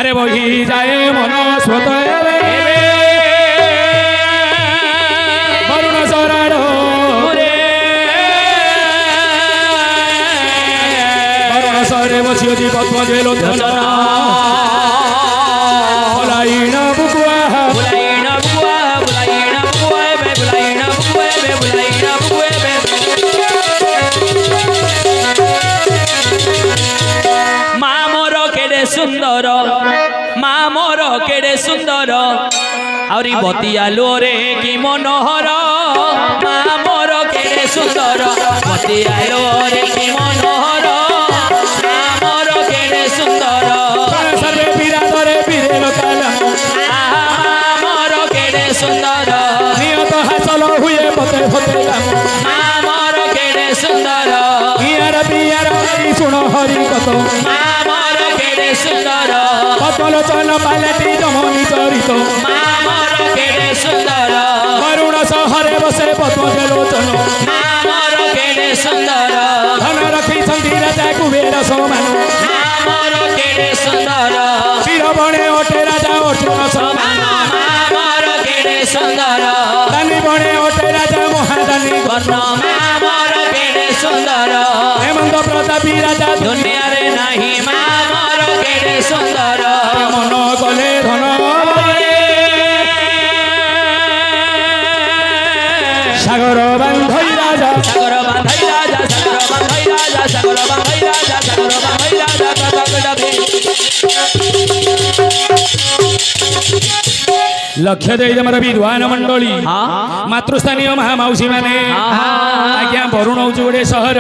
अरे बही जाए मन स्रोत वरुण सराड़ वरुण सरे बसी पद्म जेलो सुंदर माँ मोर केड़े सुंदर आउरी बतियालो रे कि मनोहर माँ मोर केड़े सुंदर बतियालो रे कि मनोहर माँ मोर केड़े सुंदर सर्वे बिरादरे बिरेल काला माँ मोर केड़े सुंदर नियत हासिल हुए पते पते माँ मोर केड़े सुंदर बियार बियार हरि सुन हरि कथ सुंदर पद्मलोचन पालटी जमनी चरित माँ मोर केड़े सुंदर वरुण सहरे बसे पद्मलोचन माँ मोर केड़े सुंदर धन रखी राजा कुबेर समान माँ मोर केड़े सुंदर वीर बणे ओटे राजा अर्जुन समान माँ मोर केड़े सुंदर दानी बणे ओटे राजा महादानी वर्ण माँ मोर केड़े सुंदर हेमंत प्रतापी राजा दुनिया रे नहीं माँ सुंदर मन गले धन सागर बांधई राजा सागर बांधई राजा सागर बांधई राजा सागर बांधई राजा सागर बांधई राजा लक्ष्य दे मर विद्वान मंडली मातृस्थानीय महामाउसी माने आज्ञा वरुण हूँ गोटे सहर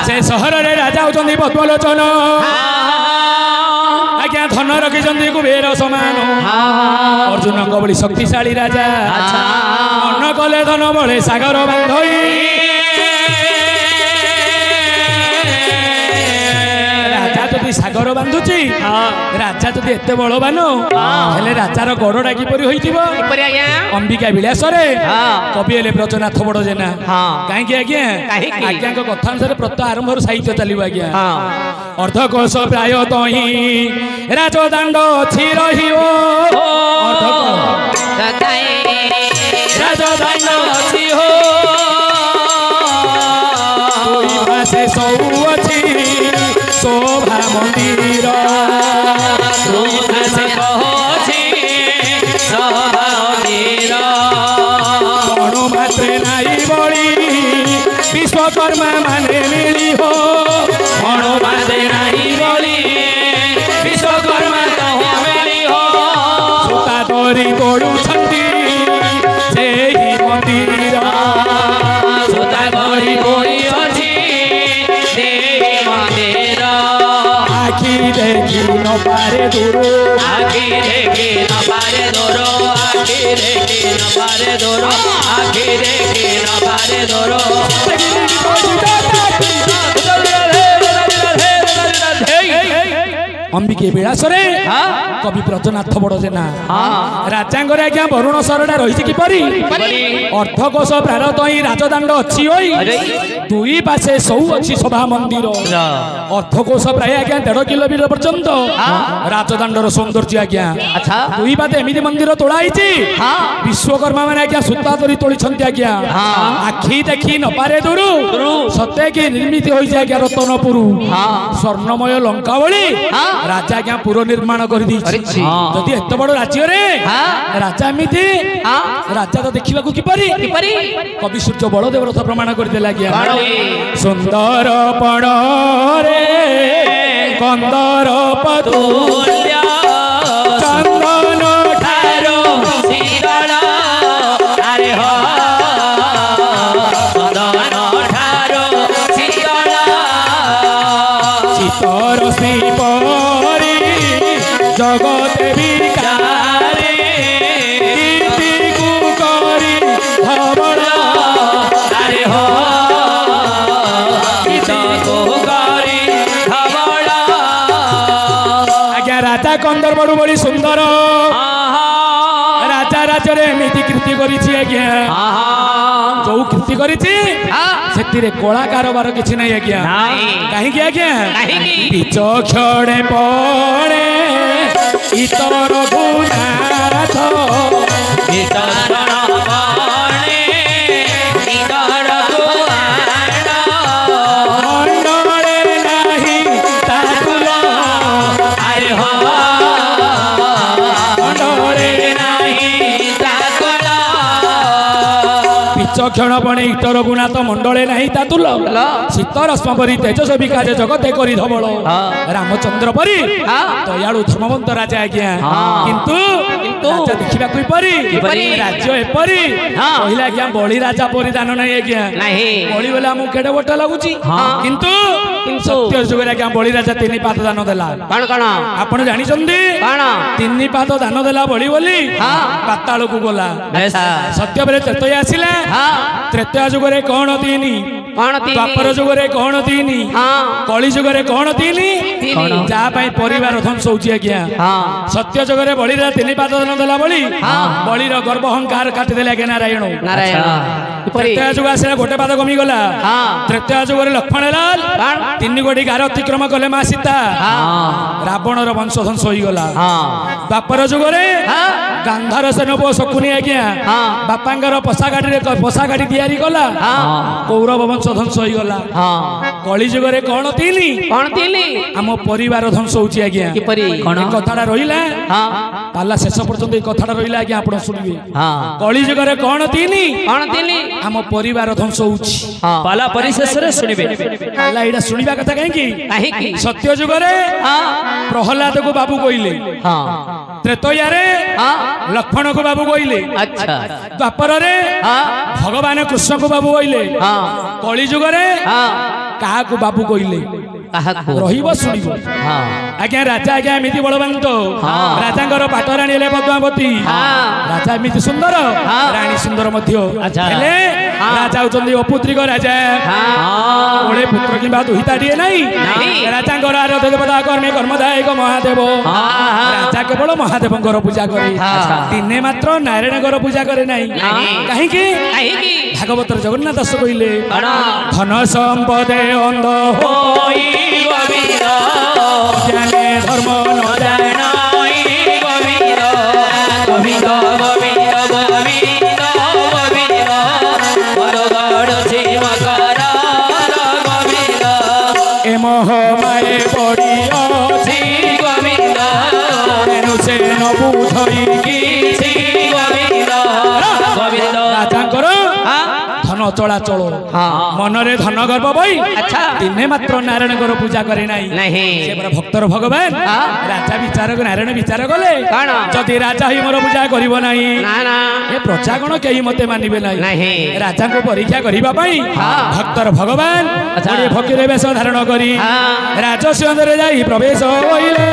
से सहर रे राजा होती पद्मलोचन आज्ञा धन रखी कुबेर समान अर्जुन बड़ी शक्तिशाली राजा मन कले धन बड़े सागर बांधई राजा जदि सागर बांधुची राजा जदि एत बलवान हेले राजार गड़टा किपरि होइतिबो अंबिका विलास कवि हेले ब्रजनाथ बड़ जेना कहीं आज्ञा आज्ञा कथा अनुसार प्रत्यय आरंभ साहित्य चलो आज्ञा अर्धकोश प्राय तही राजदाण्ड अच्छी रहिबो राजदाण्ड अच्छी हो से सौ अच्छी शोभा मंदिर कणु मात्रे नाई बड़ी विश्वकर्मा माने मिली हो कणु मात्रे नाई बड़ी विश्वकर्मा मिली हो सूता तोरी तोड़ू छंदी से ही मंदिर सूता तोरी तोड़ी अच्छी आखि देखी न पारे दूर आखि देखी न पारे दूर आखि देखी न पारे दूर आखि देखी न पारे दूर अंबिके विलास कवि ब्रजनाथ बड़ जेना राजा आज्ञा वरुण सरटा रही किपरि अर्धकोश प्रारत ही राजदाण्ड अच्छी दुई पासे सौ अच्छी सभा मंदिर अर्धकोश प्राय आज्ञा 1.5 किलोमीटर पर्यंत राजदाण्डर सौंदर्य आज्ञा दुई पाते एमती मंदिर तोड़ाई विश्वकर्मा मैंने आज्ञा सूता तरी तोली आज्ञा आखि देखी न पारे दूर सत्य कि निर्मित हो आज्ञा रतनपुर स्वर्णमय लंका भली राजा आज्ञा पुर निर्माण कर जदि एत बड़ राज्य राजा एमती राजा तो देखा किपरि कवि सूर्य बलदेव रथ प्रमाण करदे आज्ञा सुंदर पण रे कंदर पतुल्य चंदन ठारो शीतल अरे हो चंदन ठारो शीतल शीतर श्रीपरी जगत विकारी कीर्ति कुकरी धवल अरे हो राजा कंदर बड़ू बड़ी सुंदर राजा राज्य एमती कृति करिछि आज्ञा जो कृति करिछि सेतिरे कला कारोबार किछि नै आज्ञा कहीं आज्ञा विचक्षणे पड़े क्षण पणे इत रघुनाथ मंडले नहीं तातुल शीत रश्म परी तेजस विकास जगते करी धवल रामचंद्र परी दयालु धर्मवंत राजा आज्ञा किंतु राजा देखा परी राज्य एपरी कहला आज्ञा बड़ी राजा परी दान नहीं आज्ञा बड़ी बोले आमको केड़े बट लगुच किंतु सत्य जुगे आज्ञा बड़ी राजा 3 पाद दान देला आपण जानी तीन पाद दान देला बड़ी बोली पाताल को गला सत्य बेले त्रेतया आसिला त्रेतया जुगरे कौन 3 द्वापर जुगरे कौन 3 कली जुगरे कौन 3 जहाँ परिवार ध्वंस होची आज्ञा सत्य जुगरे बड़ी 3 पाद दान देला बड़ी बड़ीर गर्भ अहंकार काटिदेले आज्ञा नारायण त्रेतया जुग आसिला गोटे पाद कमी गला त्रेतया जुगरे लक्ष्मण लाल 3 गोटी गार अतिक्रम कले माँ सीता रावणर वंश ध्वंस हो गला द्वापर जुगरे गांधार सेन पुओ शकुनी आज्ञा बापांगर पशा गाड़ी तैयारी कला कौरव वंश ध्वंस हो गला कली जुगरे कौन 3 आम परिवार ध्वंस होची आज्ञा कथाटा रहिला पाला शेष पर्यंत ए कथाटा रहिला आज्ञा आपण सुनिबे कली जुगरे कौन 3 आम परिवार ध्वंस होची पाला परिशेष रे सुनिबे पाला एडा सुनिबा कथा काहेकी सत्य जुगरे प्रहलाद को बाबू कहले त्रेतया रे लक्ष्मण को बाबू कहले द्वापर रे भगवान कृष्ण को बाबू कहले कली जुगरे कहा को बाबू कहले रहिबो सुनिबो आज्ञा राजा आज्ञा एमिति बलवंत राजांगर पाटराणी ले पद्मावती राजा एमिति सुंदर रानी सुंदर मध्य हेले राजा होचंदी अपुत्रिक राजा ओळे पुत्र किबा दुहिता दिए नाही राजांगर आराध्य देवता कर्मे कर्मदायक महादेव राजा केवल महादेवंकर पूजा करे दिने मात्र नारायणगर पूजा करे नाही काहेकि भागवतर जगन्नाथ दास कहिले धन संपदे अंध होई जाने धर्म न जानाई गोविंद गोविंद गोविंद गोविंद गोविंद वरदान शिवकर गोविंद ए मोह माए पड़ियो श्री गोविंद एनु से न बुझई किछि गोविंद गोविंद राजांकर धन चलाचल मनरे धन गर्व बई दिने मात्र नारायण पूजा करे नहीं भक्तर भगवान राजा विचार नारायण विचार कले जदि राजा ही मोर पूजा करिवो नाही ए प्रजा गण केही मते मानिबे नाही राजा को परीक्षा करिबा पई भक्तर भगवान बड़े फकीर वेश धारण करी राजस्व अंदर जाई प्रवेश होइले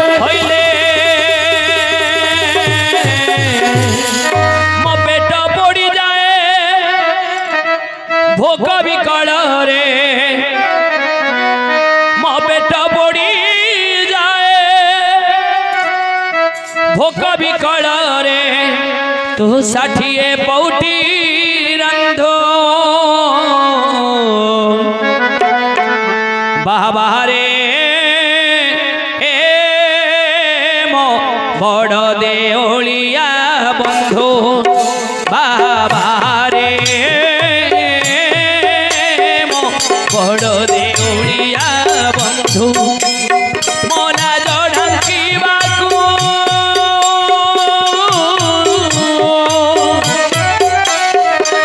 भोक विकल रे मो पेट पड़ी जाए भोक विकल रे तू 60 पौटी रंधो बाबा रे मो बड़ देओलिया बंधु बाबा रे बड़ देउलिया बंधु मोला जोड़ंकीबाकू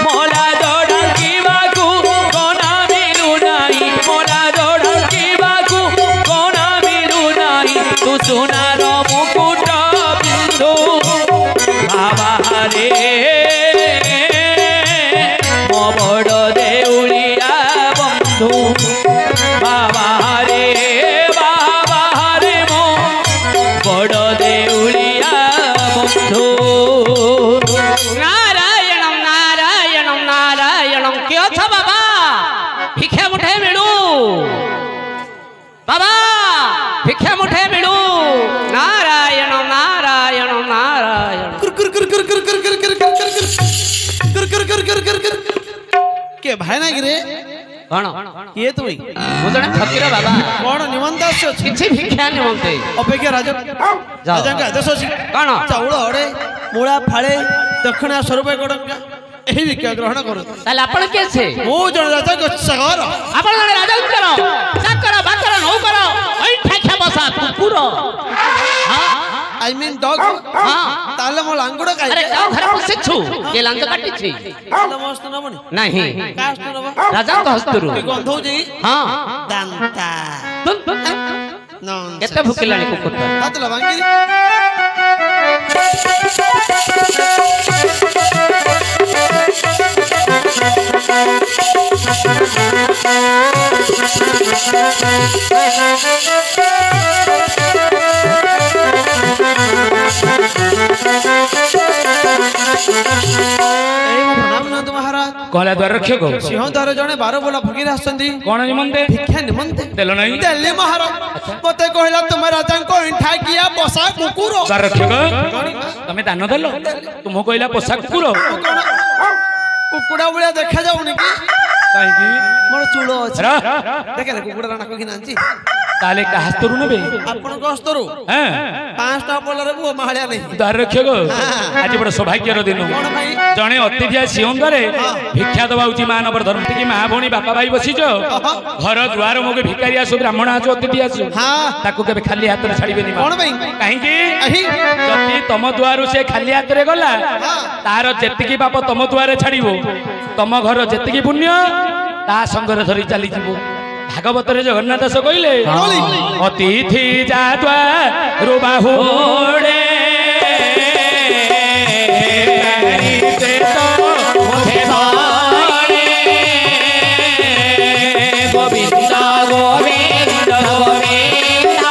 मोला जोड़ंकीबाकू कोना मिलू नाही मोला जोड़ंकीबाकू कोना मिलू नाही तू सोनार मुकुट बिंदु बाबा रे मो बड़ देउलिया बाबा रे मो बड़ देउलिया बंधु नारायणम नारायणम नारायणम क्यों था बाबा भिक्षा मुठे मिलू बाबा भिक्षा मुठे मिलू नारायणम नारायणम नारायण के भाई ना गिरे कौन ये तो भाई मुझे फकीर बाबा कौन निमंत आछो किछि भिक्षा निमंते अपेक्षा राजा राजा का आदेश अछि कौन चाउल हड़े मूला फाळे दक्षिणा स्वरूप गडंगा एही भिक्षा ग्रहण करू ताले आपण के छे मो जण राजा को सगर आपण जण राजा करो चाकर बाकर नौ करो ओइ ठाख्या बसा कुकुर हां आई मीन डॉग हाँ ताले मो लांगुड़ काई अरे गाँव घर पशिछु ये लांग काटी छी ताले मस्त न बनी नहीं कास्ट न बा राजा तो हस्तुरु की गंधौ जी हाँ दांता नॉन केते भुकिलानी कुकुर तातला बांगी कहला द्वार रक्षक सिंह द्वार जने 12 बोला फकीर आछंती कौन निमंते भिक्षा निमंते देलो नहीं दिल्ली महाराज मते कहला तुम राजा को इंठा किया पोसा कुकुर द्वार रक्षक तमे दान देलो तुम कहला पोसा कुकुर कुकुड़ा बुलिया देखा जाउनी की काहे की मोर चूलो अछि रा देखे कुकुड़ा नाको कि नांची ताले का हस्तरु नेबे आपण को हस्तरु हां 5टा बोलरे वो माहलिया नहीं द्वार रक्षक आज बड़ सौभाग्यर दिन कोन भाई जने अतिथि सिंह द्वारे भिक्षा दबाउची मानवर धर्म की मां भौणी बापा भाई बसिछ घर द्वार मोगे भिखारी आसु ब्राह्मण आसु अतिथि आसु हां ताको केबे खाली हाथ रे छाड़ीबे नि कोन भाई काहे की अही जति तम द्वारु से खाली हाथ रे गला तार जेतिकी बाप तम द्वारे छाड़ीबो तम घर जेतिकी पुण्य ता संगरे धरि चली जिवो भागवत रे जगन्नाथ दास कइले अतिथि जा द्वारु बाहुडे ते तो मुझे भाड़े गोविंद गोविंद गोविंद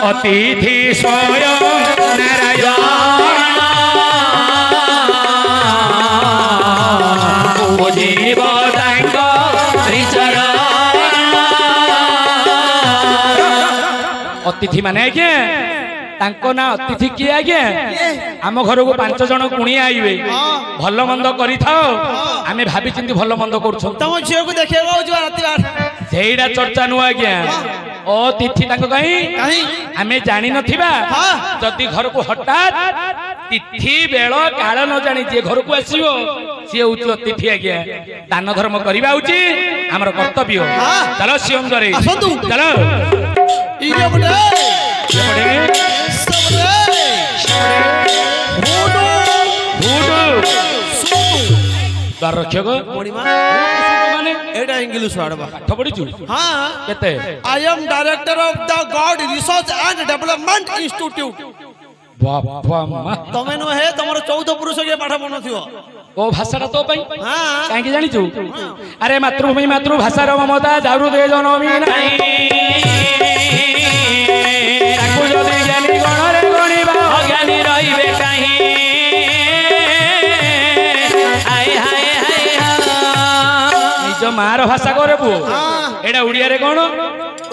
अतिथि स्वयं नारायण जीव अतिथि माने आज्ञा तांको ना अतिथि किए आज्ञा आम घर को 5 जन कुणिया आइबे भल मंद करि थाओ आमे भाबी चिंती भल मंद करछो तम झियो को देखेबो जो राती बार जेइडा चर्चा नु आज्ञा अतिथि तांको कहीं आमे जानि नथिबा जति घर को हठात तिथि बेल काल न जानि जे घर को आसीबो से उच्च अतिथि आज्ञा दान धर्म करिबा उची हमर कर्तव्य चलो सियम करे चलो इरे बडे सबरे द्वार रक्षक माने एटा इंग्लिश वर्ड बा पाठ पढिछु हां केते I am director of the God research and development institute बाबा मा तमे न हे तमरो 14 पुरुष के पाठ बनथियो ओ भाषाटा तो पई हां काहे की जानिछु अरे मातृभूमि मातृभाषा रो ममता जारु दे जनमी नाही ताकू जदी ज्ञानी गण रे गणिबा अज्ञानी रहिबे काहे हाय हाय हाय निज मार भाषा करे बु एडा उड़िया रे कोन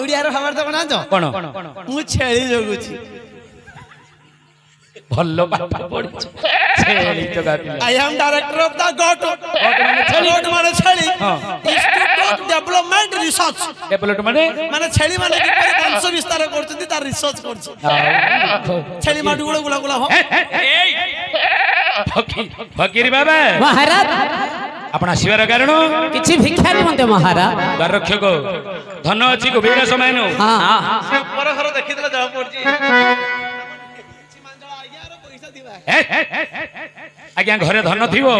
उड़िया रे खबर त बना जो कोन मु छेली जोगुची भल्लो पापा पढिछु छेली जगा आई am director of the God माने छेली इंस्टीट्यूट डेवलपमेंट रिसर्च डेवलपमेंट माने छेली माने किपरि वंश विस्तार करछथि तार रिसर्च करछ छेली माटु गुला गुला गुला हो फकीर बाबा महाराज आपण आसीबार कारण किछि भिक्षा निमंते महाराज द्वार रक्षक धन अछि कुबेर समय नो हां ऊपर घर देखितले जा पड़छि आज्ञा घरे धन थिबो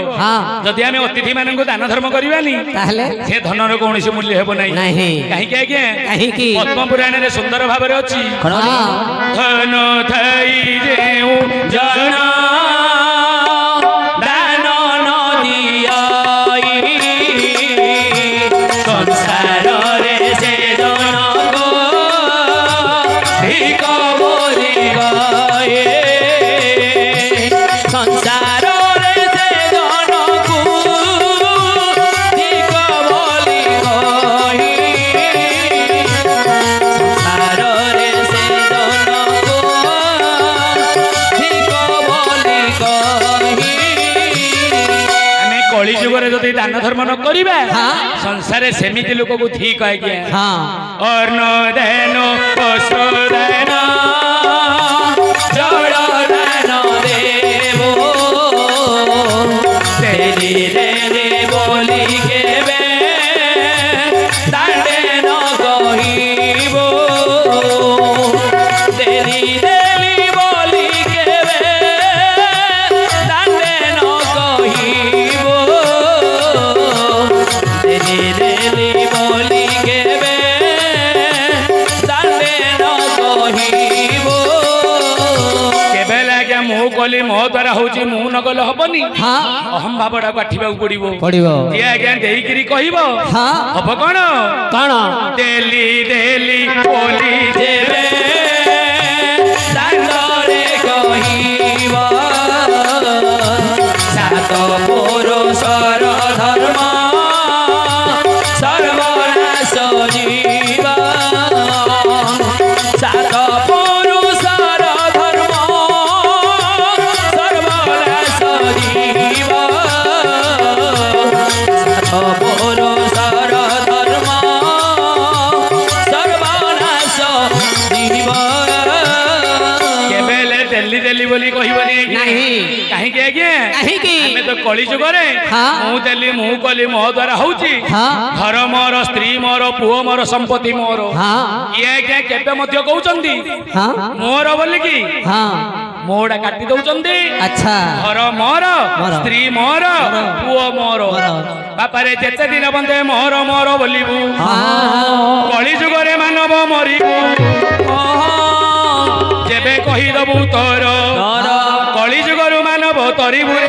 जदि आमे अतिथि मानन को दान धर्म करिवानी ताहले से धनर कोनोसी मूल्य हेबो नै नहीं काहे कि आज्ञा काहे कि पद्म पुराण रे सुंदर भाबरे अछि धन थई जेउ जन दान न दियाई संसार रे से जन को भिक बोली गए संसार रे से जन को भिक बोली गए संसार रे से जन को भिक बोली गए आमे कली जुगरे जदि दान धर्म न करिबा संसार सेमिति लोक को ठीक है गया हां अर्ण देन वस्त्र देन जड़ दान देवो ते ଦେଲି ଦେଲି ବୋଲି କେବେ ଦାଣ୍ଡେ ନ କହିବ ଦେଲି ଦେଲି ବୋଲି କେବେ ଦାଣ୍ଡେ ନ କହିବ ଦେଲି ଦେଲି ବୋଲି କେବେ ଦାଣ୍ଡେ ନ କହିବ କେବେ ଆଜ୍ଞା ମୁଁ କଲି ମୋ ଦ୍ୱାରା ହଉଛି ମୁଁ ନ ଗଲେ ହବନି हाँ ଅହମ ଭାବଟା କାଟିବାକୁ ପଡିବ पड़िबो ଯିଏ ଆଜ୍ଞା ଦେଇକିରି କହିବ हाँ ହବ କଣ कौन ଦେଲି ଦେଲି ବୋଲି ଯେବେ ଦାଣ୍ଡରେ କହିବ ସାତ ପୁରୁଷର ଧର୍ମ ସର୍ବନାଶ ଯିବ ସାତ ପୁରୁଷର ଧର୍ମ ସର୍ବନାଶ ଯିବ ସାତ ପୁରୁଷର ଧର୍ମ ସର୍ବନାଶ ଯିବ କେବେ ହେଲେ ଦେଲି ଦେଲି ବୋଲି କହିବନି ଆଜ୍ଞା। नहीं କାହିଁକି ଆଜ୍ଞା କାହିଁକି? ଆମେ ତ କଳି ଯୁଗରେ ହଁ। ମୁଁ ଦେଲି ମୁଁ କଲି ମୋ ଦ୍ୱାରା ହଉଛି हाँ ଘର ମୋର ସ୍ତ୍ରୀ ମୋର ପୁଅ ମୋର ସମ୍ପତ୍ତି ମୋର हाँ ଇଏ ଆଜ୍ଞା କେବେ ମଧ୍ୟ କହୁଛନ୍ତି हाँ ମୋର ବୋଲିକି हाँ ମୋଟା କାଟି ଦଉଛନ୍ତି अच्छा ଘର ମୋର ମୋର। ସ୍ତ୍ରୀ ମୋର ପୁଅ ମୋର ମୋର। ବାପାରେ ଯେତେ ଦିନ ବନ୍ଦେ ମୋର ମୋର ବୋଲିବୁ हाँ କଳି ଯୁଗରେ ମାନବ ମରିବୁ ଯେବେ କହିଦବୁ ତୋର ତୋର। କଳି ଯୁଗରୁ ମାନବ ତରିବୁ ରେ।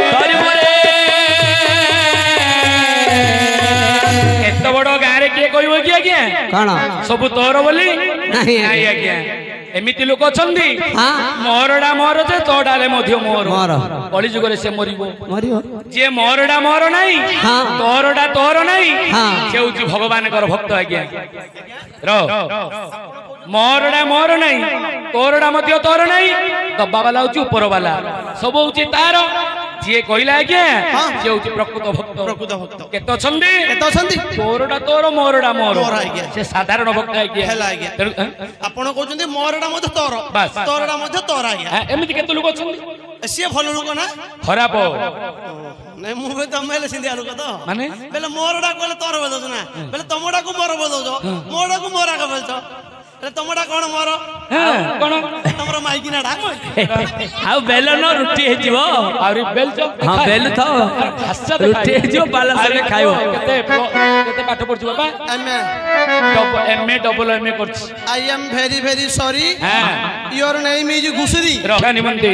ଏତେ ବଡ ଗାଁରେ କିଏ କହିବ କି ଆଜ୍ଞା कौन ସବୁ ତୋର ବୋଲି ନାହିଁ ନାଇଁ ଆଜ୍ଞା ଏମିତି ଲୋକ ଅଛନ୍ତି हाँ ମୋରଟା ମୋର ଯେ ତୋଟାରେ ମଧ୍ୟ ମୋର ମୋର। କଳି ଯୁଗରେ ସେ ମରିବ मरियो ଯିଏ ମୋରଟା ମୋର ନାହିଁ ହଁ। ତୋରଟା ତୋର ନାହିଁ ହଁ। ସେ ହଉଛି ଭଗବାନଙ୍କର ଭକ୍ତ ଆଜ୍ଞା ମୋରଟା ମୋର ନାହିଁ ତୋରଟା ମଧ୍ୟ ତୋର ନାହିଁ ଦବା ବାଲା ହଉଛି ଉପର ବାଲା ସବୁ ହଉଛି ତାର ଯିଏ କହିଲା ଆଜ୍ଞା ହଁ। ସେ ହଉଛି ପ୍ରକୃତ ଭକ୍ତ ପ୍ରକୃତ ଭକ୍ତ କେତେ ଅଛନ୍ତି କେତେ ଅଛନ୍ତି ତୋରଟା ତୋର ମୋରଟା ମୋର ମୋର ଆଜ୍ଞା। ସେ ସାଧାରଣ ଭକ୍ତ ଆଜ୍ଞା ହେଲା ଆଜ୍ଞା। ତେଣୁ ଆପଣ କହୁଛନ୍ତି ମୋରଟା ମଧ୍ୟ ତୋର ବାସ୍। ତୋରଟା ମଧ୍ୟ ତୋର ଆଜ୍ଞା ଏମିତି କେତେ ଲୋକ ଅଛନ୍ତି ସିଏ ଭଲ ଲୋକ ନା ଖରାପ ନାଇଁ ମୁଁ ବି ତମେ ହେଲେ ସିନ୍ଧିଆ ଲୋକ ତ ମାନେ ବେଲେ ମୋରଟା କହିଲେ ତୋର ବୋଲ ଦଉଛ ନା ବେଲେ ତମଟାକୁ ମୋର ବୋଲ ଦଉଛ ମୋରଟାକୁ ମୋର ଆଗ ବୋଲଛ ହେଲେ ତମଟା କଣ ମୋର କଣ ତମର ମାଇକିନାଟା ଆଉ ବେଲନ ରୁଟି ହେଇଯିବ ଆହୁରି ବେଲଚ ହଁ ବେଲୁ ଥାଅ ରୁଟି ହେଇଯିବ ବାଲାସରେ ଖାଇବ କେତେ ପାଠ ପଢୁଛୁ ବାପା MA ଡବଲ MA କରୁଛି I am very very sorry হ্যাঁ your name is ଘୁଷୁରୀ ରଖା ନିମନ୍ତେ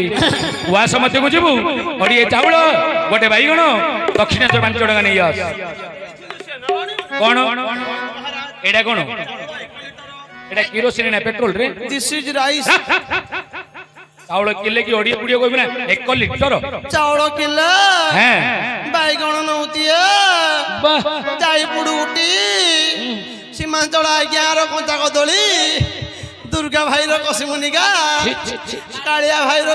ଉଆସ ମଧ୍ୟକୁ ଯିବୁ ଗୋଟିଏ ଚାଉଳ ଗୋଟେ ବାଇଗଣ ଦକ୍ଷିଣେଶ୍ୱର 5 ଟଙ୍କା ନେଇ ଆସ କଣ ଏଇଟା କଣ ଏଇଟା କିରୋସିନ ନା ପେଟ୍ରୋଲ ରେ this is rice ଚାଉଳ କିଲେ କି ଓଡିଆ ପୁଡିଆ କହିବି ନା 1 ଲିଟର ଚାଉଳ କିଲୋ হ্যাঁ ବାଇଗଣ ନଉତିଏ ବାহ ଯାଇ ପୁଡୁଟି ସୀମାଞ୍ଚଳ ଆଜ୍ଞାର କଞ୍ଚା କଦଳୀ ଦୁର୍ଗା ଭାଇର କସିମୁନିକା କାଳିଆ ଭାଇର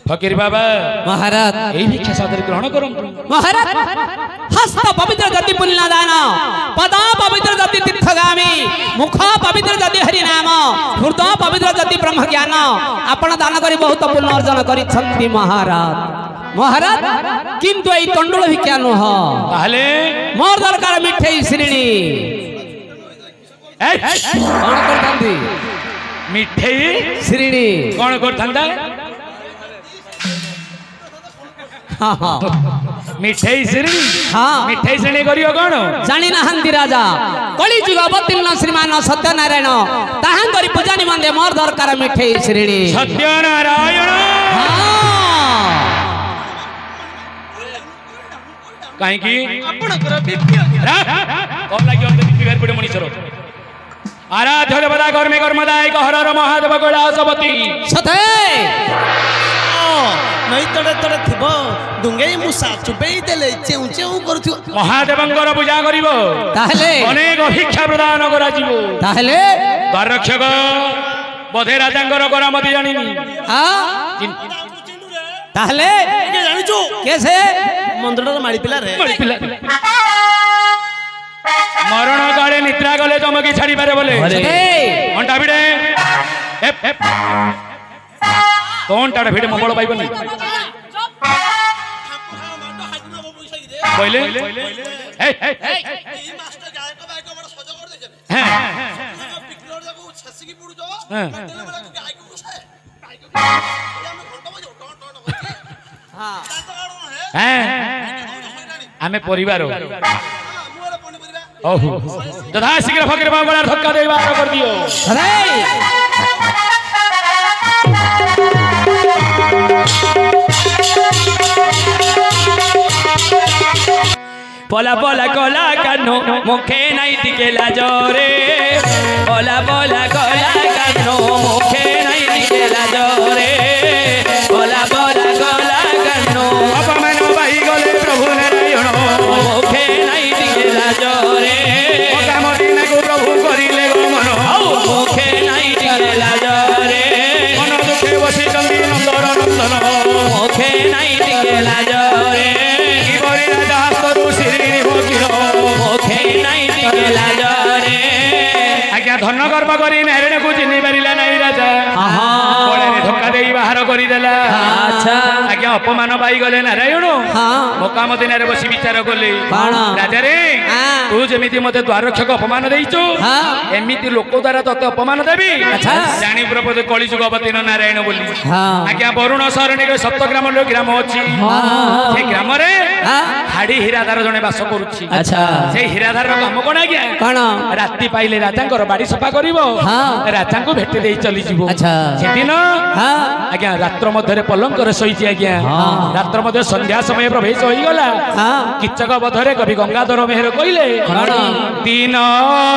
ଫକୀର ବାବା महाराज এই ভিক্ষা সাদরে গ্রহণ করନ୍ତୁ महाराज हस्त पवित्र गति पुण्य दान पद पवित्र गति तीर्थगामी मुख पवित्र गति हरि नाम हृदय पवित्र गति ब्रह्म ज्ञान आपण दान करी बहुत पुण्य अर्जन करिछंती महाराज महाराज किंतु एई तंडुल भिक्षा नुह তাহলে मोर दरकार मिठेई श्रेणी कौन करथंती মিঠেই श्रेणी কোন করথান্তা हां हां মিঠেই শ্রেণী हां মিঠেই শ্রেণী করিও কোন জানি নাহান্তি রাজা কলি যুগ অবতীর্ণ শ্রীমান সত্যনারায়ণ তাহাঙ্করি পূজা নিমন্তে মোর দরকার মিঠেই শ্রেণী সত্যনারায়ণ কাହିଁକି ଆପଣଙ୍କର ବିପି କଣ ଲାଗିବ ବିହାର ପଡେ ମଣିଷର ଆରାଧ୍ୟ ଦେବତା କର୍ମେ କର୍ମଦାୟକ ହରର ମହାଦେବ କୈଳାସପତି ସତେ ନଈ ତଳେ ତଳେ ଥିବ ଡୁଙ୍ଗେଇ ମୂଷା ଚୁପେଇ ଦେଲେ ଚେଉ ଚେଉ କରୁଥିବ ମହାଦେବଙ୍କର ପୂଜା କରିବ ତାହେଲେ ଅନେକ ଭିକ୍ଷା ପ୍ରଦାନ କରାଯିବ ତାହେଲେ ଦ୍ୱାରରକ୍ଷକ ବୋଧେ ରାଜାଙ୍କର କରାମତି ଜାଣିନି ତାହେଲେ ଜାଣିଛୁ କେସେ ମନ୍ଦିରର ମାଳି ପିଲା ରେ ମରଣ କାଳେ ନିଦ୍ରା ଗଲେ ଚମକି ଛାଡିପାରେ ବୋଲେ ଅଣ୍ଟା ଭିଡେ ତୋଣ୍ଟାଟା ଭିଡେ ମଙ୍ଗଳ ପାଇବନି কইলে এই এই মাস্টার গায়ক বাইক বড় সজা করে দেখেন হ্যাঁ পিকলর যাকো ছাসিকি পুড়ুছ হ্যাঁ তেলে বলা গায়ক বসায় গায়ক আমি ঘন্টা বাজে টন টন হচ্ছে হ্যাঁ তাতো কারণ হ্যাঁ আমি ଆମେ ପରିବାର ମୁଁ ଏला ପଣି ପରିବା ଓହୋ ଯଥା ଶୀଘ୍ର ଫକୀର ବାବୁ ଗଳା ଧକ୍କା ଦେଇ ବାହାର କରିଦିଅ अरे পলা পলা কলা কানো মুখে নাই টিকে লাজরে পলা পলা কলা কানো মুখে নাই টিকে লাজরে পলা পলা কলা কানো ଅପମାନ ପାଇ ଗଲେ ପ୍ରଭୁ ନାରାୟଣ মুখে নাই টিকে লাজরে ମକାମଦିନାକୁ ପ୍ରଭୁ କରିଲେ ଗମନ মুখে নাই টিকে লাজরে ମନ ଦୁଃଖେ ବସିଛନ୍ତି ନନ୍ଦର ନନ୍ଦନ মুখে নাই টিকে লাজরে କିପରି ରାଜା ହାତରୁ ଶିରି ଫକୀର মুখে নাই টিকে লাজরে ଆଜ୍ଞା ଧନ ଗର୍ବ କରି ନାରାୟଣକୁ ଚିହ୍ନି ପାରିଲା ନାହିଁ ରାଜା କୋଳରେ ଧକ୍କା ଦେଇ ବାହାର କରିଦେଲା ଆଚ୍ଛା ଆଜ୍ଞା ଅପମାନ ପାଇଗଲେ ନାରାୟଣ ହଁ ମକାମଦିନାରେ ବସି ବିଚାର କଲେ କଣ? ରାଜାରେ ହଁ। ତୁ ଯେମିତି ମତେ ଦ୍ୱାରରକ୍ଷକ ଅପମାନ ଦେଇଛୁ ହଁ। ଏମିତି ଲୋକ ଦ୍ୱାରା ତତେ ଅପମାନ ଦେବି ଆଚ୍ଛା। ଜାଣି ପ୍ରପଦ କଳିଯୁଗ ଅବତୀର୍ଣ୍ଣ ନାରାୟଣ ବୋଲି ହଁ ଆଜ୍ଞା ବରୁଣ ସରଣୀରେ ସପ୍ତଗ୍ରାମର ଗ୍ରାମ ଅଛି ସେ ଗ୍ରାମରେ ହଁ ହାଡି ହୀରାଧାର ଜଣେ ବାସ କରୁଛି ଆଚ୍ଛା ସେଇ ହୀରାଧାରର କାମ କଣ ଆଜ୍ଞା କଣ ରାତି ପାଇଲେ ରାଜାଙ୍କର ବାଡି ସଫା କରିବ ହଁ। ରାଜାଙ୍କୁ ଭେଟି ଦେଇ ଚାଲିଯିବ ଆଚ୍ଛା। ସେଦିନ ହଁ ଆଜ୍ଞା ରାତ୍ର ମଧ୍ୟରେ ପଲଙ୍କରେ ଶୋଇଛି ଆଜ୍ଞା ରାତ୍ର ମଧ୍ୟ ସନ୍ଧ୍ୟା ସମୟ ପ୍ରବେଶ ହୋଇଗଲା ହଁ କିଚକ ବଧରେ କବି ଗଙ୍ଗାଧର ମେହେର କହିଲେ କଣ? ଦିନ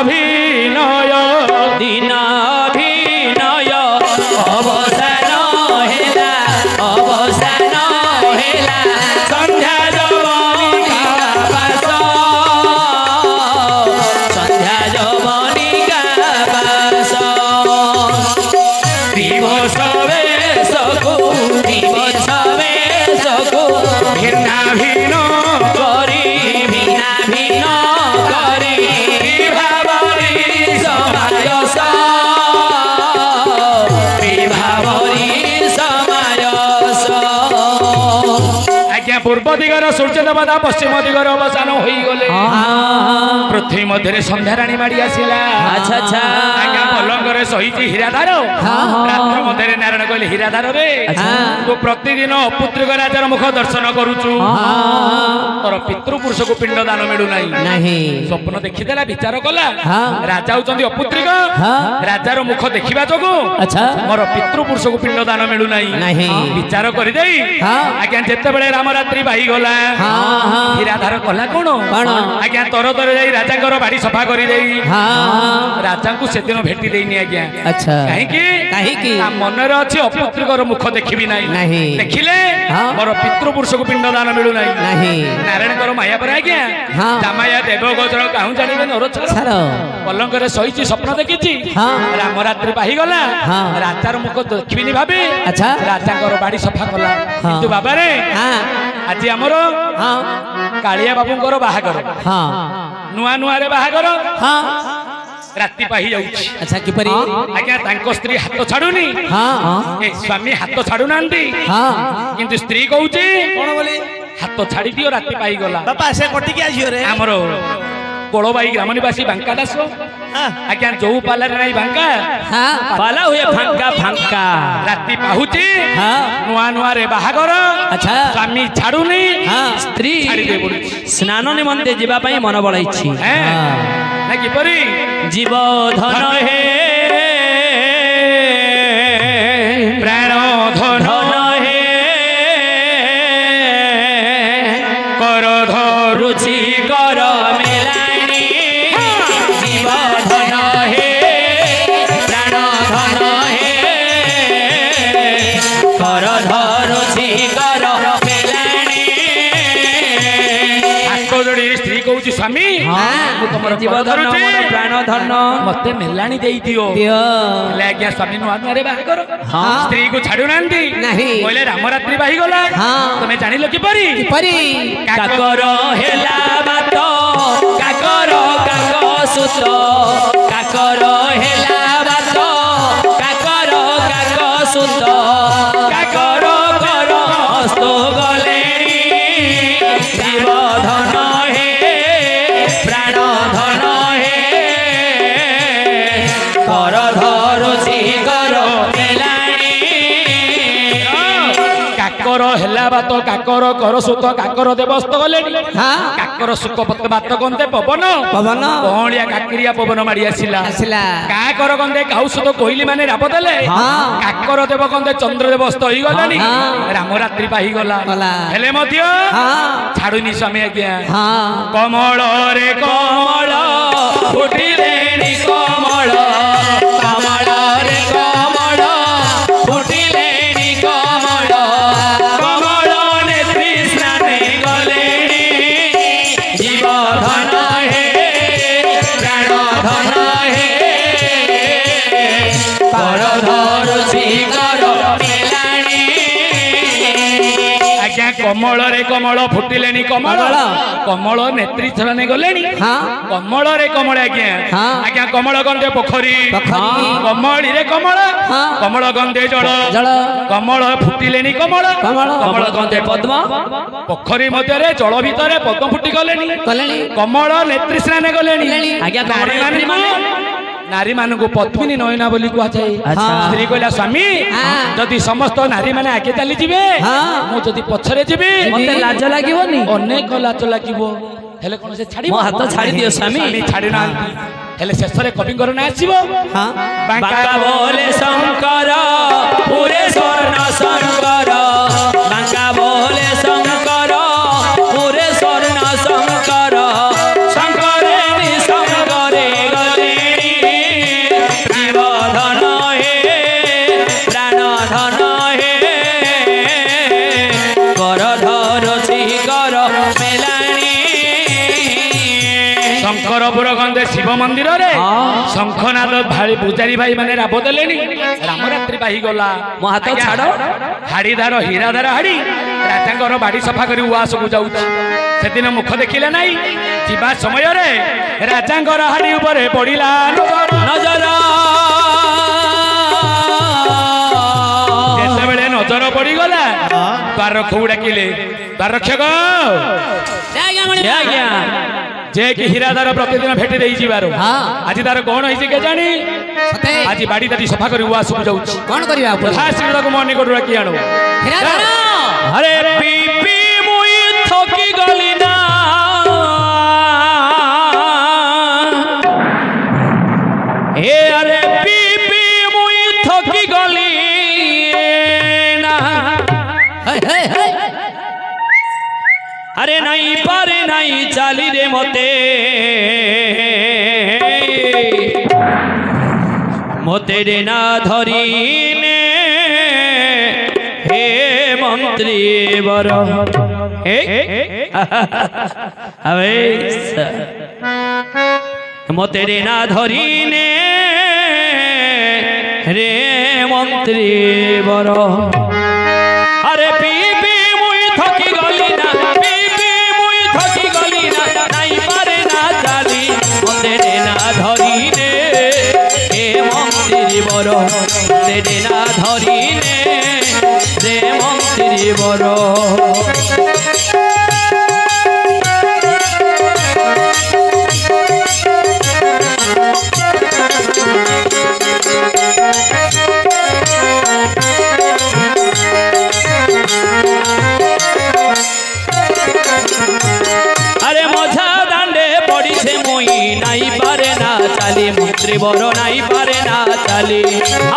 ଭିନୟ দিন অভিনয় অবসান হেলা অবসান হেলা সন্ধ্যা যবনিকা বাস সন্ধ্যা যবনিকা বাস দিবস বেশকু দিবস বেশকু ভিন্ন ভিন্ন করি ভিনা ভিন করি বিভাবরি সমায়স বিভাবরি সমায়স ଆଜ୍ଞା ପୂର୍ବ ଦିଗର ସୂର୍ଯ୍ୟ ଦେବତା ପଶ୍ଚିମ ଦିଗର ଅବସାନ ହୋଇଗଲେ ପୃଥ୍ୱୀ ମଧ୍ୟରେ ସନ୍ଧ୍ୟାରାଣୀ ମାଡ଼ି ଆସିଲା ଆଚ୍ଛା ଆଚ୍ଛା ଆଜ୍ଞା ପଲଙ୍କରେ ଶୋଇଛି ହୀରାଧାର ରାତ୍ର ମଧ୍ୟରେ ନାରାୟଣ କହିଲେ ହୀରାଧାରରେ ତୁ ପ୍ରତିଦିନ ଅପୁତ୍ରିକ ରାଜାର ମୁଖ ଦର୍ଶନ କରୁଛୁ ତୋର ପିତୃପୁରୁଷକୁ ପିଣ୍ଡ ଦାନ ମିଳୁନାହିଁ ନାହିଁ ସ୍ୱପ୍ନ ଦେଖିଦେଲା ବିଚାର କଲା ହଁ। ରାଜା ହଉଛନ୍ତି ଅପୁତ୍ରିକ ହଁ। ରାଜାର ମୁଖ ଦେଖିବା ଯୋଗୁଁ ଆଚ୍ଛା ମୋର ପିତୃପୁରୁଷକୁ ପିଣ୍ଡ ଦାନ ମିଳୁନାହିଁ ନାହିଁ ବିଚାର କରିଦେଇ ହଁ। ଆଜ୍ଞା ଯେତେବେଳେ ରାମରାତ୍ରି ପାଇଗଲା ହଁ ହଁ ହୀରାଧାର କଲା କଣ କଣ? ଆଜ୍ଞା ତର ଯାଇ ରାଜାଙ୍କର ବାଡି ସଫା କରିଦେଇ ହଁ ରାଜାଙ୍କୁ ସେଦିନ ଭେଟି ଦେଇନି ଆଜ୍ଞା ଆଚ୍ଛା କାହିଁକି କାହିଁକି? ତା ମନରେ ଅଛି ଅପୁତ୍ରିକର ମୁଖ ଦେଖିବି ନାହିଁ ନାହିଁ। ଦେଖିଲେ ହଁ। ମୋର ପିତୃପୁରୁଷକୁ ପିଣ୍ଡ ଦାନ ମିଳୁନାହିଁ ନାହିଁ ନାରାୟଣଙ୍କର ମାୟା ପରେ ଆଜ୍ଞା ହଁ। ଜାମାୟା ଦେବଗୋଚର କାହୁଁ ଜାଣିବେ ନରଛର ଛାର ପଲଙ୍କରେ ଶୋଇଛି ସ୍ୱପ୍ନ ଦେଖିଛି ହଁ। ରାମରାତ୍ରି ପାହିଗଲା ହଁ। ରାଜାର ମୁଖ ଦେଖିବିନି ଭାବି ଆଚ୍ଛା। ରାଜାଙ୍କର ବାଡି ସଫା କଲା କିନ୍ତୁ ବାବାରେ ହଁ ଆଜି ଆମର ହଁ କାଳିଆ ବାବୁଙ୍କର ବାହାଘର ହଁ ନୂଆ ନୂଆରେ ବାହାଘର ହଁ ରାତି ପାହି ଯାଉଛି ଆଚ୍ଛା କିପରି ଆଜ୍ଞା ତାଙ୍କ ସ୍ତ୍ରୀ ହାତ ଛାଡୁନି ହଁ ଏ ସ୍ୱାମୀ ହାତ ଛାଡୁନାହାନ୍ତି ହଁ କିନ୍ତୁ ସ୍ତ୍ରୀ କହୁଛି କଣ ବୋଲି ହାତ ଛାଡି ଦିଅ ରାତି ପାଇଗଲା ବାପା ସେ କଟିକି ଆସିବ ରେ ଆମର କୋଳବାଇ ଗ୍ରାମ ନିବାସୀ ବାଙ୍କା ଦାସ ଆଜ୍ଞା ଯୋଉ ପାଲାରେ ନାହିଁ ବାଙ୍କା ହଁ ପାଲା ହୁଏ ଫାଙ୍କା ଫାଙ୍କା ରାତି ପାହୁଛି ହଁ ନୂଆ ନୂଆରେ ବାହାଘର ଆଚ୍ଛା ସ୍ୱାମୀ ଛାଡୁନି ହଁ ସ୍ତ୍ରୀ ଛାଡିଦେଇ ପଡୁଛି ସ୍ନାନ ନିମନ୍ତେ ଯିବା ପାଇଁ ମନ ବଳାଇଛି ହେଁ ନା କିପରି ଜୀବ ଧନ ହେ ପ୍ରାଣ ଧନ ଧନ ହେ କର ରୁଚି କର ମେଲାଣି ଜୀବ ଧନ ହେ ପ୍ରାଣ ଧନ ହେ କର ଧରୁଚି କର ମେଲାଣି ହାତ ଯୋଡି ସ୍ତ୍ରୀ କହୁଛି ସ୍ୱାମୀ ମୁଁ ତମର ଜୀବ ଧନ ଧରୁଛି ମୋର ପ୍ରାଣ ଧନ ମତେ ମେଲାଣି ଦେଇଦିଅ ଦିଅ ହେଲେ ଆଜ୍ଞା ସ୍ୱାମୀ ନୂଆ ନୂଆରେ ବାହାଘର ହଁ। ସ୍ତ୍ରୀକୁ ଛାଡୁନାହାନ୍ତି ନାହିଁ। କହିଲେ ରାମରାତ୍ରି ପାହିଗଲା ହଁ। ତମେ ଜାଣିଲ କିପରି କିପରି କାକର ହେଲା ବାତ କାକର କାକ ସୁତ କାକର ହେଲା ବାତ କାକର କାକ ସୁତ କାକର କର ହସ୍ତ ଗଲେଣି ଜୀବ ଧନ କାକର ହେଲା ବାତ କାକର କର ସୁତ କାକର ଦେବସ୍ତ ଗଲେଣି ହଁ କାକର ସୁକ ବାତ ଗନ୍ଧେ ପବନ ପବନ କଅଁଳିଆ କାକିରିଆ ପବନ ମାଡି ଆସିଲା ଆସିଲା କାକର ଗନ୍ଧେ କାଉସୁତ କୋଇଲି ମାନେ ରାବ ଦେଲେ ହଁ କାକର ଦେବ ଗନ୍ଧେ ଚନ୍ଦ୍ରଦେବ ଅସ୍ତ ହେଇଗଲାଣି ହଁ। ରାମ ରାତ୍ରି ପାହିଗଲା ଗଲା। ହେଲେ ମଧ୍ୟ ହଁ ଛାଡୁନି ସ୍ୱାମୀ ଆଜ୍ଞା ହଁ କମଳରେ କମଳ ଫୁଟିଲେଣି କମଳ କମଳରେ କମଳ ଫୁଟିଲେଣି କମଳ କମଳ ନେତ୍ରୀ ସ୍ନାନେ ଗଲେଣି ଜୀବ ଧନ ହେ ପ୍ରାଣ ଧନ ହେ କର ଧରୁଛି କର ମେଲାଣି ଆଜ୍ଞା କମଳରେ କମଳ ଫୁଟିଲେଣି କମଳ କମଳ। କମଳ ନେତ୍ରୀ ସ୍ନାନେ ଗଲେଣି ହଁ କମଳରେ କମଳ ଆଜ୍ଞା ହଁ। ଆଜ୍ଞା କମଳ ଗନ୍ଧେ ପୋଖରୀ ପୋଖରୀ। କମଳିରେ କମଳ ହଁ। କମଳ ଗନ୍ଧେ ଜଳ ଜଳ କମଳ ଫୁଟିଲେଣି କମଳ କମଳ। କମଳ ଗନ୍ଧେ ପଦ୍ମ ପୋଖରୀ ମଧ୍ୟରେ ଜଳ ଭିତରେ ପଦ୍ମ ଫୁଟି ଗଲେଣି କଲେଣି କମଳ ନେତ୍ରୀ ସ୍ନାନେ ଗଲେଣି ଆଜ୍ଞା, କମଳ ନାରୀ ନାରୀ ମାନଙ୍କୁ ପଦ୍ମିନୀ ନୟନା ବୋଲି କୁହାଯାଏ ଆଚ୍ଛା। ସ୍ତ୍ରୀ କହିଲା ସ୍ୱାମୀ ହଁ। ଯଦି ସମସ୍ତ ନାରୀ ମାନେ ଆଗେ ଚାଲିଯିବେ ହଁ। ମୁଁ ଯଦି ପଛରେ ଯିବି ମତେ ଲାଜ ଲାଗିବନି ଅନେକ ଲାଜ ଲାଗିବ ହେଲେ କଣ ସେ ଛାଡିବ ମୋ ହାତ ଛାଡି ଦିଅ ସ୍ୱାମୀ ଛାଡି ନାହାନ୍ତି ହେଲେ ଶେଷରେ କବିଙ୍କର ନାଁ ଆସିବ ହଁ ବାଙ୍କା ବୋଲେ ଶଙ୍କର ପୁରେ ସ୍ୱର୍ଣ୍ଣ ଶଙ୍କର ବାଙ୍କା ବୋଲେ ଶଙ୍କର ପୁରେ ସ୍ୱର୍ଣ୍ଣ ଶଙ୍କର ଶଙ୍କରେଣୀ ଶଙ୍କରେ ଗଲେଣି ଜୀବ ଧନ ହେ ପ୍ରାଣ ଧନ ହେ କର ଧରୁଛି କର ମେଲାଣି ଶଙ୍କରପୁର ଗନ୍ଧେ ଶିବ ମନ୍ଦିରରେ ହଁ। ଶଙ୍ଖନାଦ ପୂଜାରୀ ଭାଇ ମାନେ ରାବ ଦେଲେଣି ରାମରାତ୍ରି ପାହିଗଲା ମୋ ହାତ ଆଜ୍ଞା, ଛାଡ। ହାଡିଧାର ହୀରାଧାର ହାଡି ରାଜାଙ୍କର ବାଡି ସଫା କରି ଉଆସକୁ ଯାଉଛି ସେଦିନ ମୁଖ ଦେଖିଲେ ନାହିଁ ଯିବା ସମୟରେ ରାଜାଙ୍କର ହାଡି ଉପରେ ପଡିଲା ନଜର ଯେତେବେଳେ ନଜର ପଡିଗଲା ଦ୍ୱାରରକ୍ଷକୁ ଡାକିଲେ ଦ୍ୱାରରକ୍ଷକ ଆଜ୍ଞା ଯେ କି ହୀରାଧାର ପ୍ରତିଦିନ ଭେଟି ଦେଇ ଯିବାର ହଁ। ଆଜି ତାର କଣ ହେଇଛି କେଜାଣି ସତେ ଆଜି ବାଡି ଦାଟି ସଫା କରି ଉଆସକୁ ଯାଉଛି କଣ କରିବା ଆପଣ ତାକୁ ମୋ ନିକଟରୁ ଡାକି ଆଣୁ ହୀରାଧର अरे पीपी मुई थकी गली ना ए अरे पीपी मुई थकी गली ना अरे नहीं पारे नहीं चाली रे मते मते रे ना धरी ने हे मंत्री बर मते रे ना धरी ने रे मंत्री बर अरे पीपी मुई थकी गली ना पीपी मुई थकी गली ना नहीं पारे ना चाली मते रे ना धरी ने हे मंत्री बर मते रे ना धरी ने रे मंत्री बर अरे मझा दांडे पड़ी छे मुई नाई पारे ना चाली मंत्री बर नाई पारे ना चाली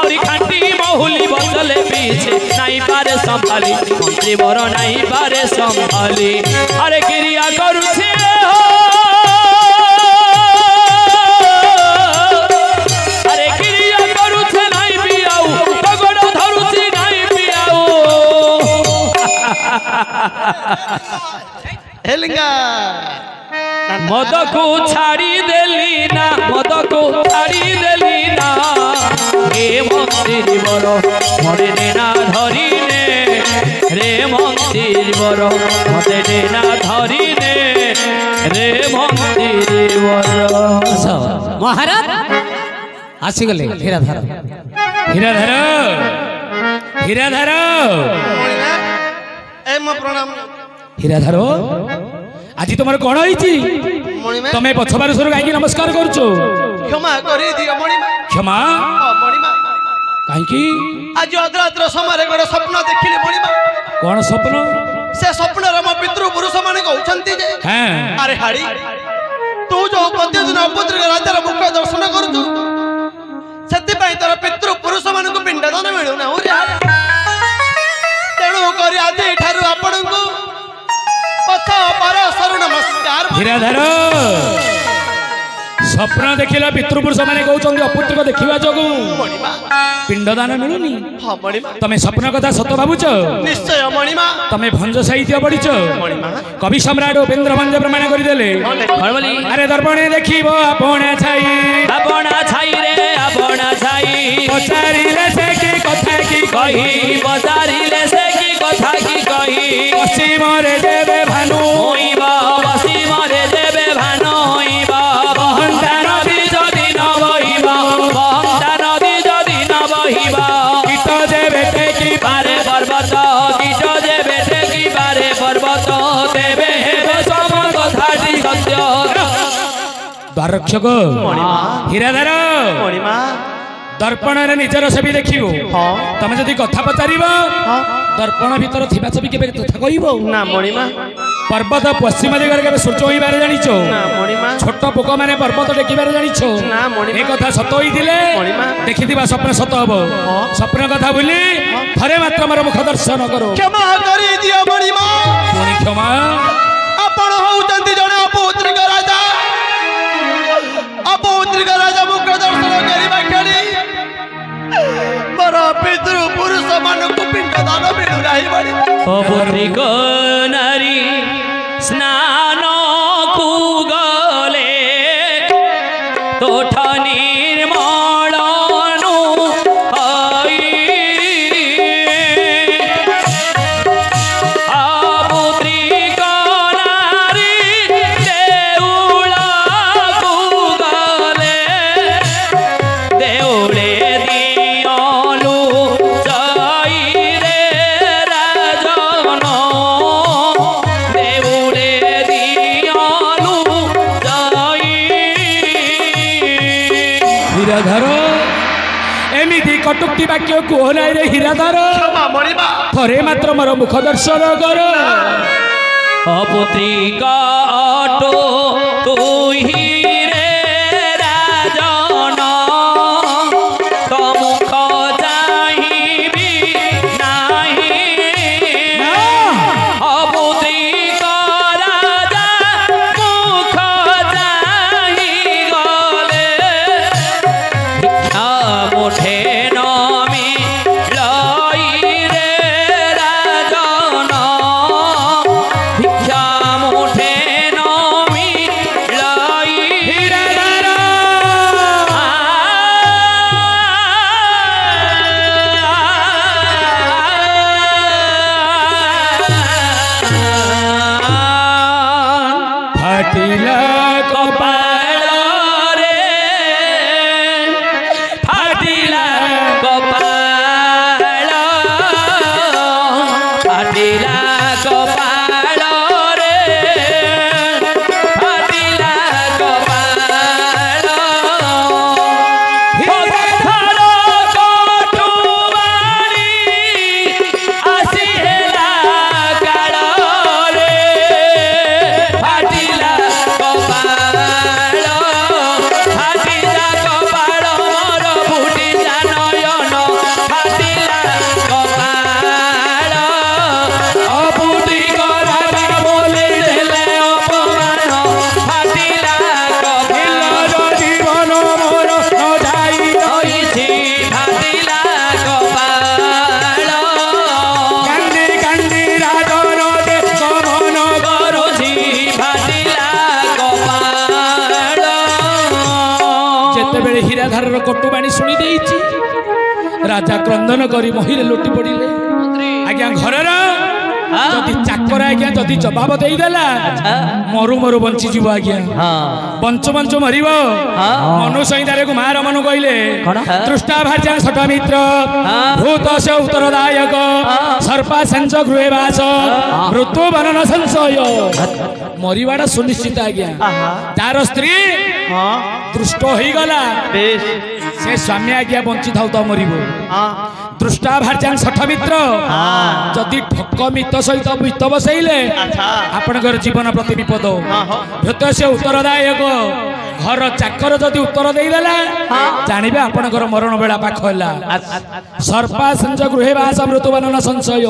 और खांटी बहुली बसले पीछे नाई पारे संभाली मंत्री बर नाई पारे संभाली अरे क्रिया करुछे हो अरे क्रिया करुछे नाई पियाऊ पगड़ धरुछी नाई पियाऊ हेलिंगा मद को छाड़ी देली ना मद को छाड़ी देली ना हे मंदिर बर मते देना धरी ने रे मंदिर बर मते देना धरी ने रे मंदिर बर महाराज आसीगले हीराधर ହୀରାଧର ହୀରାଧର ए म प्रणाम ହୀରାଧର ଆଜି ତମର କଣ ହେଇଛି मणिमा ତମେ ପଛବାରସରୁ କାହିଁକି ନମସ୍କାର କରୁଛ क्षमा करी दियो मणिमा କ୍ଷମା मणिमा କାହିଁକି ଆଜି ଅଧରାତ୍ର ସମୟରେ ଗୋଟେ ସ୍ୱପ୍ନ ଦେଖିଲି ମଣିମା। କଣ ସ୍ୱପ୍ନ? ସେ ସ୍ୱପ୍ନରେ ମୋ ପିତୃ ପୁରୁଷ ମାନେ କହୁଛନ୍ତି ଯେ ହଁ ଆରେ ହାଡ଼ି ତୁ ଯୋଉ ପ୍ରତିଦିନ ଅପୁତ୍ରିକ ରାଜାର ମୁଖ୍ୟ ଦର୍ଶନ କରୁଛୁ ସେଥିପାଇଁ ତୋର ପିତୃ ପୁରୁଷ ମାନଙ୍କୁ ପିଣ୍ଡଦାନ ମିଳୁନାହୁଁ ରେ। ତେଣୁ କରି ଆଜି ଠାରୁ ଆପଣଙ୍କୁ ପଥ ପରଶରୁ ନମସ୍କାର। ହୀରାଧର ସ୍ୱପ୍ନ ଦେଖିଲା ପିତୃପୁରୁଷ ମାନେ କହୁଛନ୍ତି ଅପୁତ୍ରିକ ଦେଖିବା ଯୋଗୁଁ ମଣିମା ପିଣ୍ଡଦାନ ମିଳୁନି। ହଁ ମଣିମା ତମେ ସ୍ୱପ୍ନ କଥା ସତ ଭାବୁଛ? ନିଶ୍ଚୟ ମଣିମା। ତମେ ଭଞ୍ଜ ସାହିତ୍ୟ ପଢିଛ? ମଣିମା କବି ସମ୍ରାଟ ଉପେନ୍ଦ୍ର ଭଞ୍ଜ ପ୍ରମାଣ କରିଦେଲେ। ହଳବଲି ଆରେ ଦର୍ପଣେ ଦେଖିବ ଆପଣା ଛାଇ ଆପଣା ଛାଇ ରେ ଆପଣା ଛାଇ ପଚାରିଲେ ସେ କି କଥା କି କହି ପଚାରିଲେ ସେ କି କଥା କି କହି ପଶ୍ଚିମରେ ଦେବେ ଭାନୁ ହୋଇବ ପଶ୍ଚିମରେ ଦେବେ ଭାନ ହୋଇବ ବହନ୍ତା ନଦୀ ଯଦି ନ ବହିବ ବହନ୍ତା ନଦୀ ଯଦି ନ ବହିବ ଗୀତ ଦେବେ ଟେକି ପାରେ ପର୍ବତ କୀଟ ଦେବେ ଟେକି ପାରେ ପର୍ବତ ଦେବେ ହେବେ ସମ କଥାଟି ସତ୍ୟ। ଦ୍ୱାରକ୍ଷକ ହୀରାଧର ମଣିମା ଦର୍ପଣରେ ନିଜର ଛବି ଦେଖିବୁ। ହଁ ତମେ ଯଦି କଥା ପଚାରିବ ଦର୍ପଣ ଭିତରେ ଥିବା ଛବି କେବେ କଥା କହିବ? ନା ମଣିମା ପର୍ବତ ପଶ୍ଚିମ ଦିଗରେ କେବେ ସୂର୍ଯ୍ୟ ହୋଇବାରେ ଜାଣିଛ? ନା ମଣିମା ଛୋଟ ପୋକ ମାନେ ପର୍ବତ ଦେଖିବାରେ ଜାଣିଛ? ନା ମଣିମା ଏ କଥା ସତ ହୋଇଥିଲେ ମଣିମା ଦେଖିଥିବା ସ୍ୱପ୍ନ ସତ ହବ। ସ୍ୱପ୍ନ କଥା ଭୁଲି ଥରେ ମାତ୍ର ମୋର ମୁଖ ଦର୍ଶନ କର। କ୍ଷମା କରିଦିଅ ମଣିମା। ପୁଣି କ୍ଷମା? ଆପଣ ହଉଛନ୍ତି ଜଣେ ଅପୌତ୍ରିକ ରାଜା। ଅପୌତ୍ରିକ ରାଜା ମୁଖ ଦର୍ଶନ କରିବା ଖେଳି ମୋର ପିତୃ ପୁରୁଷ ମାନଙ୍କୁ ପିଣ୍ଡ ଦାନ ମିଳୁନାହିଁ ମଣିମା। ଅପୁତ୍ରିକ ନାରୀ ସ୍ନାନକୁ ଗଲେ ତୋଠ ନିର୍ମଳନୁ ହୋଇ ଅପୁତ୍ରିକ ନାରୀ ଦେଉଳକୁ ଗଲେ ଦେଉଳେ ଦିଅଲୁ ଜଇରେ ରାଜନ ଦେଉଳେ ଦିଅଲୁ ଜଇ। ହୀରାଧର ଏମିତି କଟୁକ୍ତି ବାକ୍ୟ କୁହ ନାହିଁ ରେ ହୀରାଧର। କ୍ଷମା ମଣିମା। ଥରେ ମାତ୍ର ମୋର ମୁଖ ଦର୍ଶନ କର। ଅପୁତ୍ରିକ ଅଟୁ ତୁହି ରେ ରାଜନ ତ ମୁଖ ଚାହିଁବି ନାହିଁ ଅପୁତ୍ରିକ ରାଜା ମୁଖ ଚାହିଁ ଗଲେ ଭିକ୍ଷା ମୁଠେ ନମି ଲଇ ରେ ରାଜନ ଭିକ୍ଷା ମୁଠେ ନମି ଲଇ ହୀରାଧର ଫାଟିଲା କପାଳ ରେ ଫାଟିଲା କପାଳ ଫାଟିଲା କପାଳ ରେ ଫାଟିଲା କପାଳ ପଥର କଟୁବାଣି ଆସି ହେଲା କାଳରେ ଫାଟିଲା କପାଳ ଫାଟିଲା କପାଳ ମୋର ଫୁଟିଲା ନୟନ ଫାଟିଲା କପାଳ ଅପୁତ୍ରିକ ରାଜା ବୋଲି ଦେଲେ ଅପମାନ ଫାଟିଲା କପାଳ ଜୀବନ ମୋର ନ ଯାଇ ରହିଛି ଫାଟିଲା କପାଳ କାନ୍ଦି କାନ୍ଦି ରାଜନ ଗମନ କରୁଛି ଫାଟିଲା କପାଳ। ଯେତେବେଳେ ହୀରାଧାରର କଟୁବାଣୀ ଶୁଣି ଦେଇଛି ରାଜା କ୍ରନ୍ଦନ କରି ମହିରେ ଲୋଟି ପଡ଼ିଲେ। ଆଜ୍ଞା ଘରର ଯଦି ଚାକର ଆଜ୍ଞା ଯଦି ଜବାବ ଦେଇଦେଲା ମରୁ ମରୁ ବଞ୍ଚିଯିବ ଆଜ୍ଞା। ବଞ୍ଚୁ ବଞ୍ଚୁ ମରିବ। ମନୁ ସଂହିତାରେ କୁମାର ମନୁ କହିଲେ ତୃଷ୍ଟା ଭାର୍ଯ୍ୟା ସଠ ମିତ୍ର ଭୂତ ସେ ଉତ୍ତରଦାୟକ ସର୍ପା ସେଞ୍ଚ ଗୃହେ ବାସ ମୃତ୍ୟୁ ବନନ ସଂଶୟ। ମରିବାଟା ସୁନିଶ୍ଚିତ ଆଜ୍ଞା। ଯାହାର ସ୍ତ୍ରୀ ହଁ ଦୃଷ୍ଟ ହେଇଗଲା ବେଶ से स्वामी आज्ञा बंची थाउ तो मरिबो दृष्टा भार्यां सठ मित्र जदि ठक मित सहित मित बसैले आपनकर जीवन प्रति विपद भृत से उत्तरदायक घर चाकर जदि उत्तर दे देला जानिबे आपनकर मरण बेला पाख होला सर्पा संज गृहे वास मृत्युवान संशय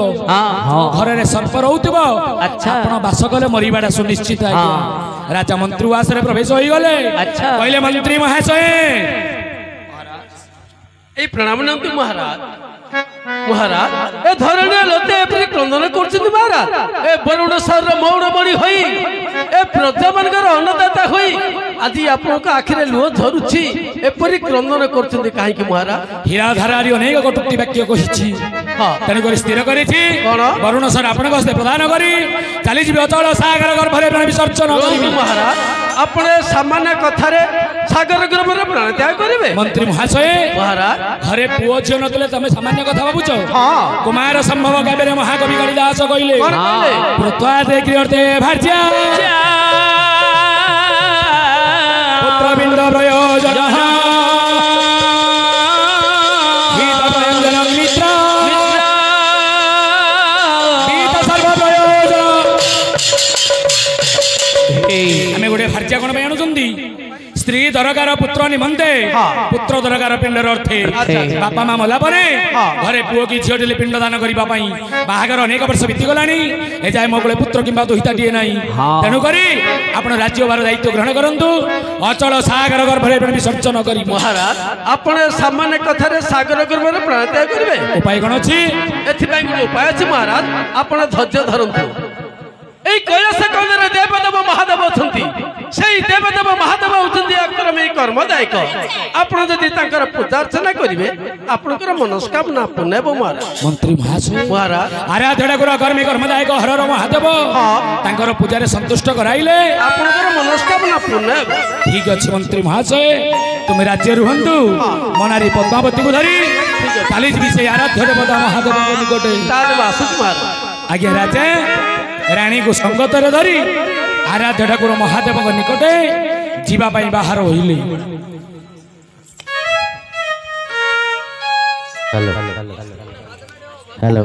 घर रे सर्प रहउतबो आपण वास कले मरिबाडा सुनिश्चित है राजा मंत्री वास रे प्रवेश होई गले कहले मंत्री महाशय ए प्रणाम नंदी महाराज महाराज ए धरणी लोते एपरी क्रंदन करछित महाराज ए वरुण सर मौण बड़ी होई ए प्रजा मानकर अन्नदाता होई आदि आपन को आखिरे लुह झरुछि एपरी क्रंदन करछित काहे कि महाराज हीरा धारारी अनेक कटुक्ति वाक्य कहिछि तने कर स्थिर करिछि वरुण सर आपन को हस्ते प्रदान करी चली जिबे अचल सागर गर्भरे प्राण विसर्जन करिबि महाराज अपने सामान्य कथारे सागर गर्भरे प्राण त्याग करिवे मंत्री महाशय महाराज घरे पुओ झियो नतले तमे सामान्य कथा भाबुछ कुमार संभव काव्य महाकवि कालिदास कहले प्रत्वा दे क्रियते भार्या पुत्र बिंद प्रयोजन गीत प्रयोजन मित्र गीत सर्व प्रयोजन आमे गोटे भार्या कोन बयानु जंदी स्त्री दरकार पुत्र निमंते पुत्र दरकार पिंडर अर्थे बापा माँ मला परे घरे पुओ की झील टे पिंड दान करने बाहागर अनेक वर्ष बीती गलानी ए जाए मो को पुत्र कि दुहिता टीए ना तेणुक आप राज्य भार दायित्व ग्रहण करूँ अचल सागर गर्भरे विसर्जन कर महाराज अपने सामान्य कथार सागर गर्भरे प्राण त्याग करेंगे उपाय कौन अच्छी उपाय अच्छी महाराज आप धैर्य धरतु এই কৈলাস কন্দরে দেবদেব মহাদেব অছন্তি সেই দেবদেব মহাদেব অছন্তি আক্রমে কর্মদায়ক আপন যদি তাঙ্কর পূজা অর্চনা করিবে আপনकर মনস্কামনা পূর্ণ ହେବ मंत्री महाशय महाराज आराध्य ठाकुर कर्मी कर्मदायक हरर महादेव तांकर पूजारे संतुष्ट कराइले आपनकर मनोस्कामना पूर्ण ହେବ ठीक अछि मंत्री महाशय तुम राज्य रुहंतु मनारी पद्मावती को धरी काली जी से आराध्य देवता महादेव को निकटे तार वासुस महाराज आज्ञा राजा रानी को संगतर धरी आराध्य ठाकुर महादेव निकटे जीवा बाहर होइले हेलो हेलो